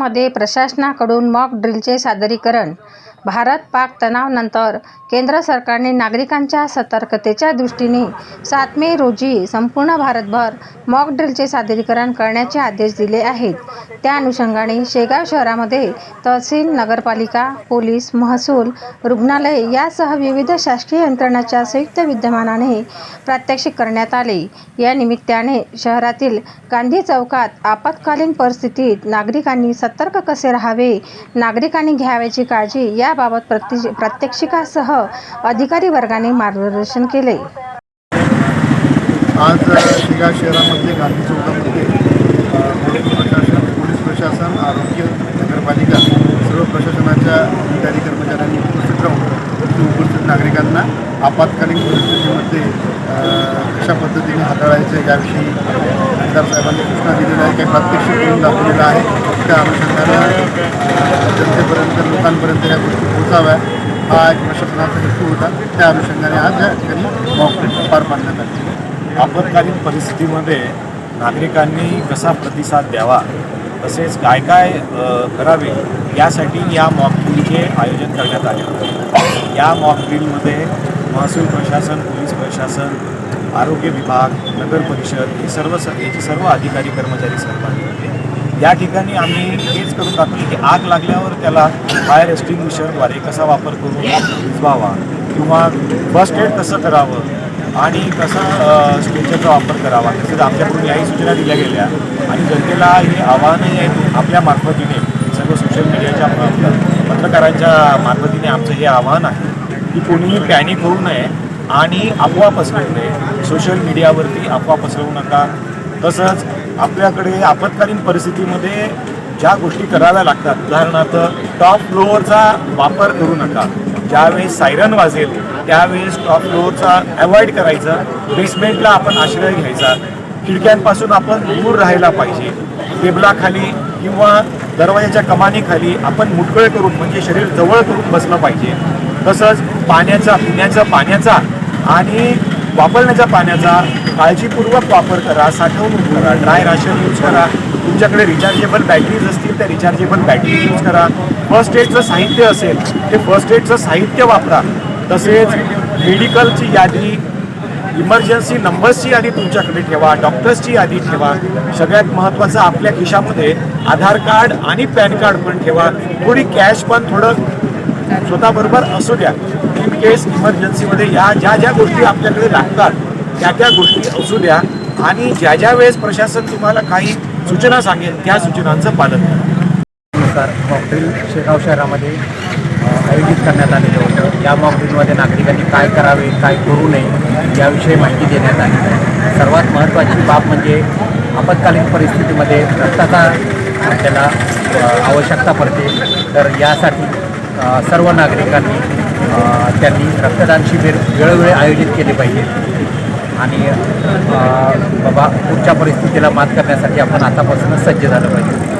शहरामध्ये प्रशासनाकडून मॉक ड्रिलचे सादरीकरण. भारत-पाक तणावानंतर केंद्र सरकारने नागरिकांच्या सतर्कतेच्या दृष्टीने 7 मे रोजी संपूर्ण भारतभर मॉक ड्रिलचे सादरीकरण करण्याचे आदेश दिले आहेत. त्या अनुषंगाने शेगाव शहरामध्ये तहसील, नगरपालिका, पोलीस, महसूल, रुग्णालय यासह विविध शासकीय यंत्रणांच्या संयुक्त विद्यमानाने प्रात्यक्षिक करण्यात आले. या निमित्ताने शहरातील गांधी चौकात आपत्कालीन परिस्थितीत नागरिकांनी सतर्क कसे राहावे, नागरिकांनी घ्यावयाची काळजी याबाबत प्रात्यक्षिकासह अधिकारी वर्गाने मार्गदर्शन केले. आज शेगाव शहरामध्ये गांधी चौकामध्ये पोलीस प्रशासन, आरोग्य, नगरपालिका सर्व प्रशासनाच्या अधिकारी कर्मचाऱ्यांनी उपस्थित राहून उपस्थित नागरिकांना आपत्कालीन परिस्थितीमध्ये कशा पद्धतीने हाताळायचं याविषयी आमदार साहेबांनी सूचना दिलेल्या आहे. काही प्रात्यक्षिक करून दाखवलेलं आहे. त्या अनुषंगाने जनतेपर्यंत, लोकांपर्यंत या गोष्टी पोहोचाव्या हा एक प्रशासनाचा हेतू होता. त्या अनुषंगाने आज या ठिकाणी मॉक ड्रिल पार पाडण्यात आली. आपत्कालीन परिस्थितीमध्ये नागरिकांनी कसा प्रतिसाद द्यावा, तसेच काय काय करावे यासाठी या मॉक ड्रिलचे आयोजन करण्यात आले होते. या मॉक ड्रिलमध्ये महसूल प्रशासन, पोलीस प्रशासन, आरोग्य विभाग, नगर परिषद याचे सर्व अधिकारी कर्मचारी सहभागी होते. या ठिकाणी आम्ही हेच करून दाखवले की आग लागल्यावर त्याला फायर एक्सटिंग्विशरद्वारे कसा वापर करून विझवावा किंवा फर्स्ट एड कसं करावं आणि कसा स्ट्रेचरचा वापर करावा. तसेच आमच्याकडून याही सूचना दिल्या गेल्या आणि जनतेला हे आव्हानही आहे. आपल्या मार्फतीने सर्व सोशल मीडियाच्या पत्रकारांच्या मार्फतीने आमचं हे आव्हान आहे की कोणीही पॅनिक होऊ नये आणि अफवा पसरवू नये. सोशल मीडियावरती अफवा पसरवू नका. तसंच आपल्याकडे आपत्कालीन परिस्थितीमध्ये ज्या गोष्टी कराव्या लागतात, उदाहरणार्थ टॉप फ्लोअरचा वापर करू नका. ज्यावेळेस सायरन वाजेल त्यावेळेस टॉप फ्लोअरचा अवॉइड करायचा. बेसमेंटला आपण आश्रय घ्यायचा. खिडक्यांपासून आपण दूर राहायला पाहिजे. टेबलाखाली किंवा दरवाजाच्या कमानीखाली आपण मुटकळ करून म्हणजे शरीर जवळ करून बसलं पाहिजे. तसंच पिण्याच्या पाण्याचा आणि वापरण्याच्या पाण्याचा काळजीपूर्वक वापर करा. साठवणूक करा. ड्राय राशन यूज करा. तुमच्याकडे रिचार्जेबल बॅटरीज असतील तर रिचार्जेबल बॅटरी यूज करा. फर्स्ट एडचं साहित्य असेल ते फर्स्ट एडचं साहित्य वापरा. तसेच मेडिकलची यादी, इमर्जन्सी नंबर्सची यादी तुमच्याकडे ठेवा. डॉक्टर्सची यादी ठेवा. सगळ्यात महत्त्वाचं आपल्या खिशामध्ये आधार कार्ड आणि पॅन कार्ड पण ठेवा. थोडी कॅश पण थोडं स्वतःबरोबर असू द्या. इन केस इमर्जन्सीमध्ये ज्या गोष्टी आपल्याकडे लागतात त्या गोष्टी असू द्या आणि ज्या वेळेस प्रशासन तुम्हाला काही सूचना सांगेल त्या सूचनांचं पालन करा. मॉक ड्रिल शेगाव शहरामध्ये आयोजित करण्यात आलेलं होतं. या मॉक ड्रिलमध्ये नागरिकांनी काय करावे, काय करू नये याविषयी माहिती देण्यात आली. सर्वात महत्त्वाची बाब म्हणजे आपत्कालीन परिस्थितीमध्ये रक्ताचा आपल्याला आवश्यकता पडते. तर यासाठी सर्व नागरिकांनी त्यांनी रक्तदान शिबिर वेळोवेळी आयोजित केले पाहिजे आणि बाबा पुढच्या परिस्थितीला मात करण्यासाठी आपण आतापासूनच सज्ज झालं पाहिजे.